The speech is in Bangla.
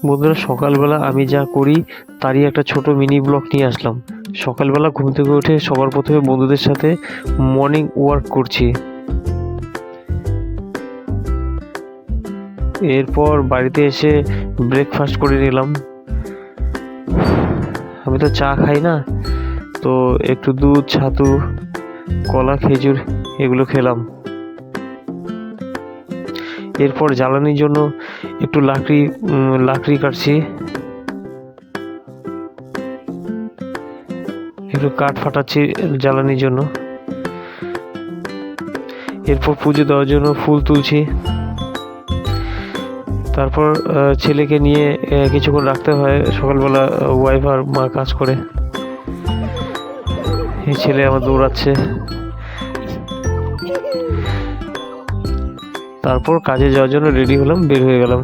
বন্ধুরা, সকালবেলা আমি যা করি তারই একটা ছোট মিনি ব্লগ নিয়ে আসলাম। সকালবেলা ঘুম থেকে উঠে সবার প্রথমে বন্ধুদের সাথে মর্নিং ওয়ার্ক করছি। এরপর বাড়িতে এসে ব্রেকফাস্ট করে নিলাম। আমি তো চা খাই না, তো একটু দুধ, ছাতু, কলা, খেজুর এগুলো খেলাম। এরপর জ্বালানির জন্য একটু লাকড়ি কাটছি, একটু কাঠ ফাটাচ্ছি জ্বালানির জন্য। এরপর পুজো দেওয়ার জন্য ফুল তুলছি। তারপর ছেলেকে নিয়ে কিছুক্ষণ রাখতে হয়, সকালবেলা ওয়াইফ আর মা কাজ করে। এই ছেলে আমার দৌড়াচ্ছে। তারপর কাজে যাওয়ার জন্য রেডি হলাম, বের হয়ে গেলাম।